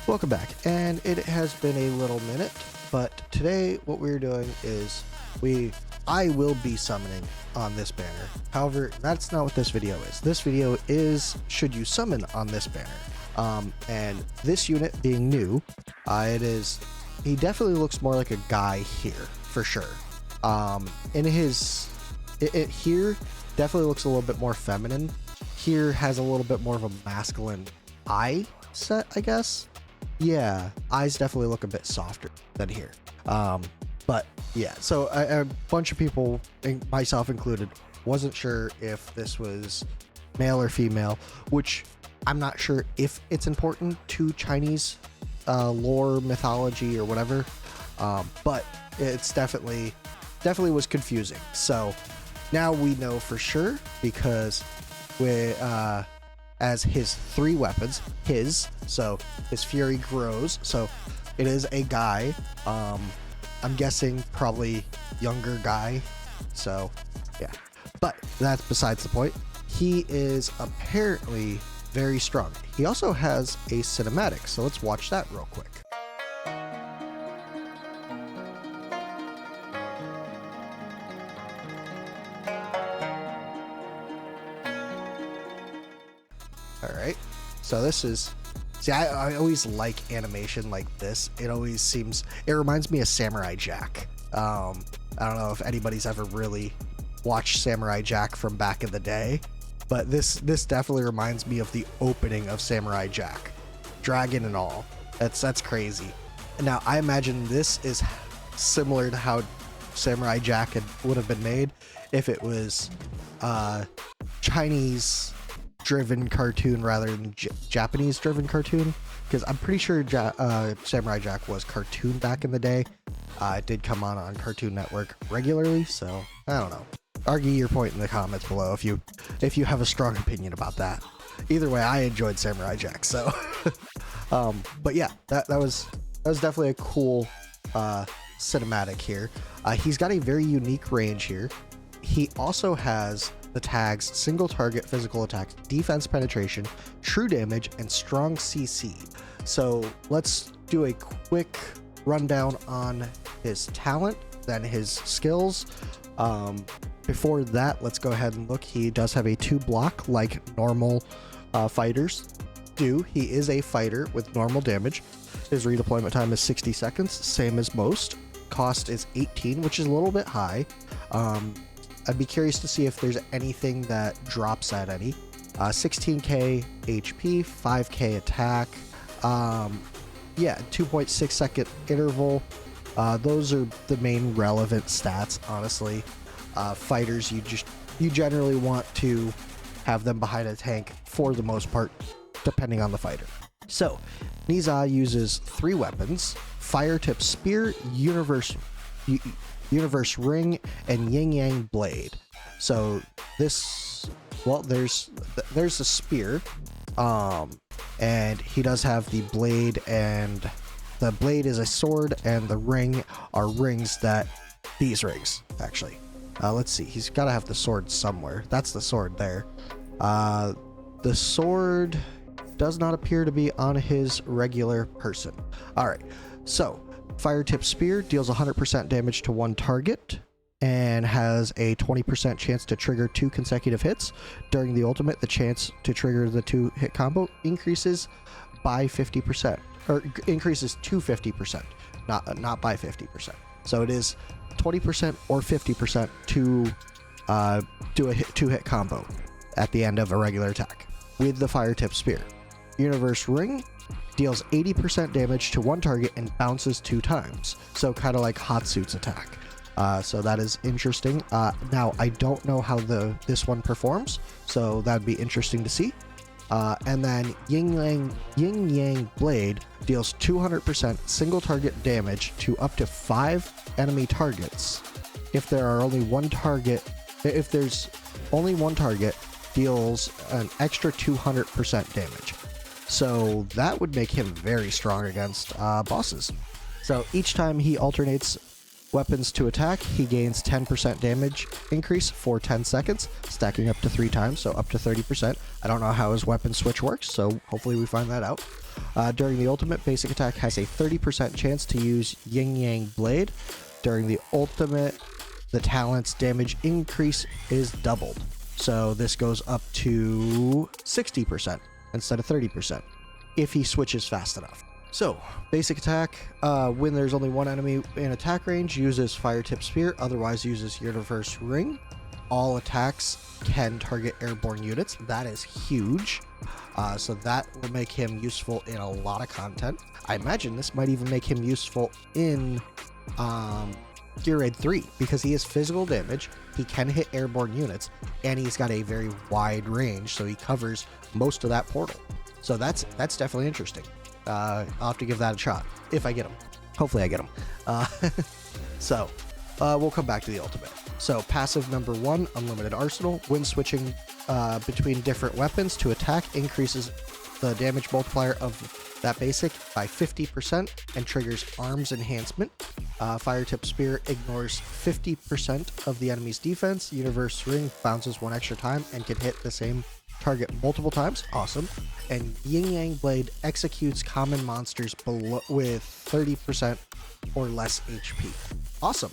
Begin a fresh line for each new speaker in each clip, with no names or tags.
Welcome back, and it has been a little minute, but today what we're doing is I will be summoning on this banner. However, that's not what this video is. This video is should you summon on this banner. And this unit being new, he definitely looks more like a guy here for sure. In his here definitely looks a little bit more feminine. Here has a little bit more of a masculine eye set, I guess. Yeah, eyes definitely look a bit softer than here. But yeah, so a bunch of people, myself included, wasn't sure if this was male or female, which I'm not sure if it's important to Chinese lore, mythology, or whatever. But it's definitely was confusing. So now we know for sure because as his 3 weapons, so his fury grows, so it is a guy. I'm guessing probably younger guy, so yeah, but that's besides the point. He is apparently very strong. He also has a cinematic, so let's watch that real quick. Alright, so this is, see, I always like animation like this. It reminds me of Samurai Jack. I don't know if anybody's ever really watched Samurai Jack from back in the day, but this definitely reminds me of the opening of Samurai Jack. Dragon and all. That's crazy. Now, I imagine this is similar to how Samurai Jack would have been made if it was Chinese driven cartoon rather than Japanese driven cartoon, because I'm pretty sure Samurai Jack was cartoon back in the day. It did come on Cartoon Network regularly, so I don't know. Argue your point in the comments below if you have a strong opinion about that. Either way, I enjoyed Samurai Jack, so but yeah, that was definitely a cool cinematic here. He's got a very unique range here. He also has the tags single target physical attacks, defense penetration, true damage, and strong CC. So let's do a quick rundown on his talent, then his skills. Before that, let's go ahead and look. He does have a 2 block like normal fighters do. He is a fighter with normal damage. His redeployment time is 60 seconds, same as most. Cost is 18, which is a little bit high. I'd be curious to see if there's anything that drops at any. 16k HP, 5k attack. Yeah, 2.6 second interval. Those are the main relevant stats, honestly. Fighters, you generally want to have them behind a tank for the most part, depending on the fighter. So, Ne Zha uses 3 weapons: Fire Tip Spear, Universe Ring, and Yin Yang Blade. So this, well, there's a spear, and he does have the blade, and the blade is a sword, and the ring are rings these rings actually. Let's see, he's got to have the sword somewhere. That's the sword there. The sword does not appear to be on his regular person. All right, so Fire Tip Spear deals 100% damage to 1 target and has a 20% chance to trigger 2 consecutive hits. During the ultimate, the chance to trigger the 2-hit combo increases by 50%, or increases to 50%, not by 50%. So it is 20% or 50% to do a 2-hit combo at the end of a regular attack with the Fire Tip Spear. Universe Ring deals 80% damage to 1 target and bounces 2 times. So kind of like Hatsu's attack. So that is interesting. Now, I don't know how this one performs, so that'd be interesting to see. And then Yin Yang Blade deals 200% single target damage to up to 5 enemy targets. If there's only one target, deals an extra 200% damage. So that would make him very strong against bosses. So each time he alternates weapons to attack, he gains 10% damage increase for 10 seconds, stacking up to 3 times, so up to 30%. I don't know how his weapon switch works, so hopefully we find that out. During the ultimate, basic attack has a 30% chance to use Yin Yang Blade. During the ultimate, the talent's damage increase is doubled. So this goes up to 60% instead of 30% if he switches fast enough. So, basic attack, when there's only one enemy in attack range, uses Fire Tip Spear, otherwise uses Universe Ring. All attacks can target airborne units. That is huge. So that will make him useful in a lot of content. I imagine this might even make him useful in Gear Raid 3 because he has physical damage, he can hit airborne units, and he's got a very wide range, so he covers most of that portal. So that's definitely interesting. I'll have to give that a shot if I get him. Hopefully I get him. So we'll come back to the ultimate. So passive number 1, Unlimited Arsenal. When switching between different weapons to attack, increases the damage multiplier of that basic by 50% and triggers arms enhancement. Fire Tip Spear ignores 50% of the enemy's defense. Universe Ring bounces 1 extra time and can hit the same target multiple times. Awesome. And Yin Yang Blade executes common monsters below with 30% or less HP. Awesome.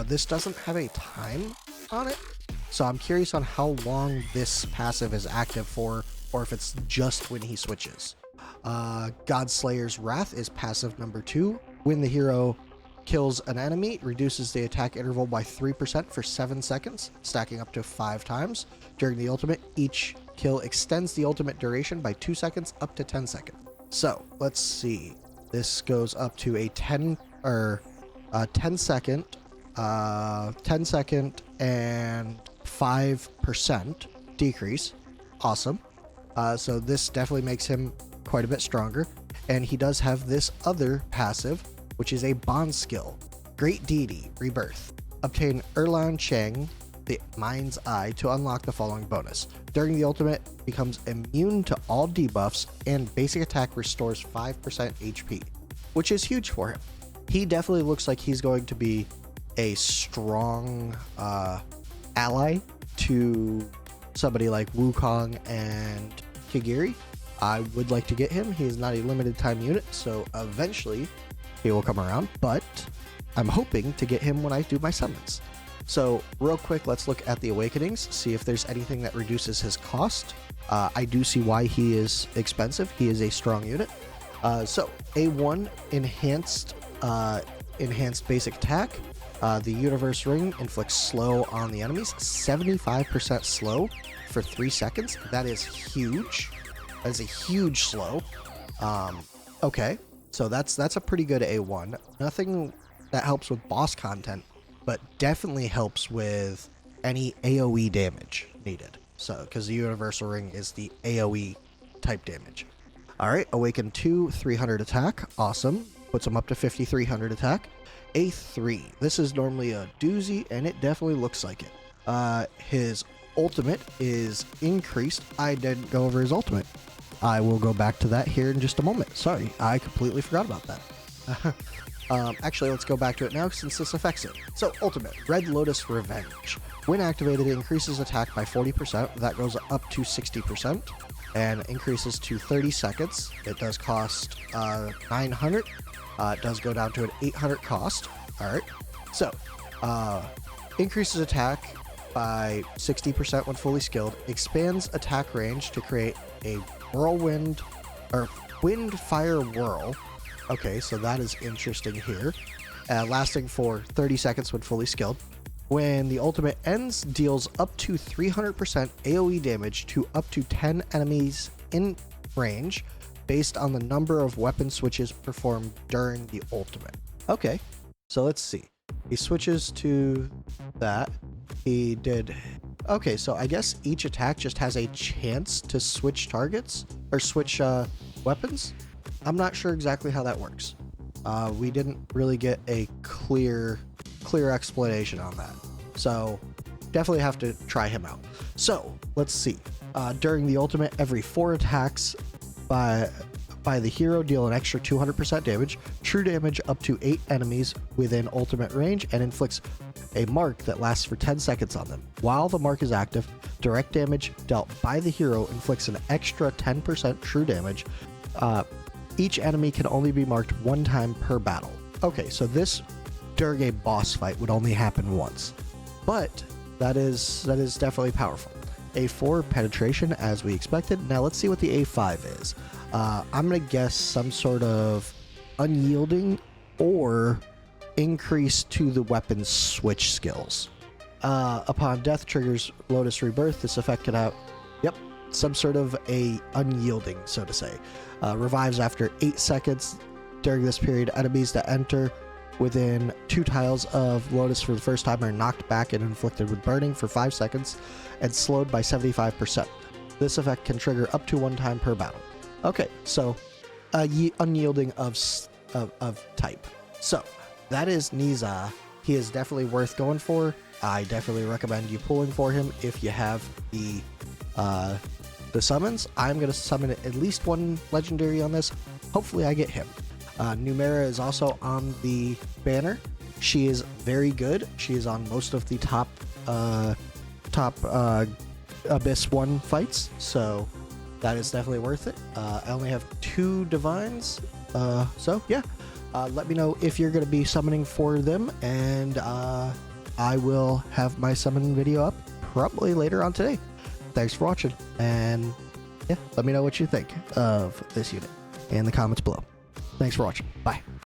This doesn't have a time on it, so I'm curious on how long this passive is active for, or if it's just when he switches. Godslayer's Wrath is passive number 2. When the hero kills an enemy, reduces the attack interval by 3% for 7 seconds, stacking up to 5 times. During the ultimate, each kill extends the ultimate duration by 2 seconds up to 10 seconds. So let's see. This goes up to a 10 second and 5% decrease. Awesome. So this definitely makes him quite a bit stronger. And he does have this other passive, which is a bond skill. Great Deity, Rebirth. Obtain Erlan Chang, the Mind's Eye, to unlock the following bonus. During the ultimate, becomes immune to all debuffs, and basic attack restores 5% HP, which is huge for him. He definitely looks like he's going to be a strong ally to somebody like Wukong and Kigiri. I would like to get him. He is not a limited time unit, so eventually he will come around, but I'm hoping to get him when I do my summons. So real quick, let's look at the Awakenings, see if there's anything that reduces his cost. I do see why he is expensive. He is a strong unit. So A1, enhanced basic attack. The Universe Ring inflicts slow on the enemies, 75% slow for 3 seconds. That is huge. That is a huge slow. Okay, so that's a pretty good A1. Nothing that helps with boss content, but definitely helps with any AoE damage needed. So, because the Universal Ring is the AoE type damage. Alright, Awaken 2, 300 attack. Awesome. Puts him up to 5,300 attack. A3. This is normally a doozy, and it definitely looks like it. His ultimate is increased. I didn't go over his ultimate. I will go back to that here in just a moment. Sorry, I completely forgot about that. Actually, let's go back to it now since this affects it. So, ultimate, Red Lotus Revenge. When activated, it increases attack by 40%. That goes up to 60% and increases to 30 seconds. It does cost 900. It does go down to an 800 cost. Alright, so increases attack by 60% when fully skilled, expands attack range to create a whirlwind or wind fire whirl. Okay, so that is interesting here. Lasting for 30 seconds when fully skilled. When the ultimate ends, deals up to 300% AoE damage to up to 10 enemies in range based on the number of weapon switches performed during the ultimate. Okay, so let's see. He switches to that. He did... Okay, so I guess each attack just has a chance to switch targets or switch weapons. I'm not sure exactly how that works. We didn't really get a clear explanation on that. So definitely have to try him out. So let's see. During the ultimate, every 4 attacks by the hero deal an extra 200% damage, true damage up to 8 enemies within ultimate range, and inflicts a mark that lasts for 10 seconds on them. While the mark is active, direct damage dealt by the hero inflicts an extra 10% true damage Each enemy can only be marked one time per battle. Okay, so this during a boss fight would only happen once, but that is definitely powerful. A4 penetration as we expected. Now let's see what the A5 is. I'm gonna guess some sort of unyielding or increase to the weapon's switch skills. Upon death triggers Lotus Rebirth. This effect could have, yep, some sort of a unyielding, so to say. Revives after 8 seconds. During this period, enemies that enter within 2 tiles of Lotus for the first time are knocked back and inflicted with burning for 5 seconds and slowed by 75%. This effect can trigger up to 1 time per battle. Okay, so unyielding of type. So that is Ne Zha. He is definitely worth going for. I definitely recommend you pulling for him if you have the summons. I'm going to summon at least 1 legendary on this. Hopefully I get him. Numera is also on the banner. She is very good. She is on most of the top Abyss 1 fights, so that is definitely worth it. I only have 2 divines, so yeah. Let me know if you're going to be summoning for them, and I will have my summon video up probably later on today. Thanks for watching, and yeah, let me know what you think of this unit in the comments below. Thanks for watching. Bye.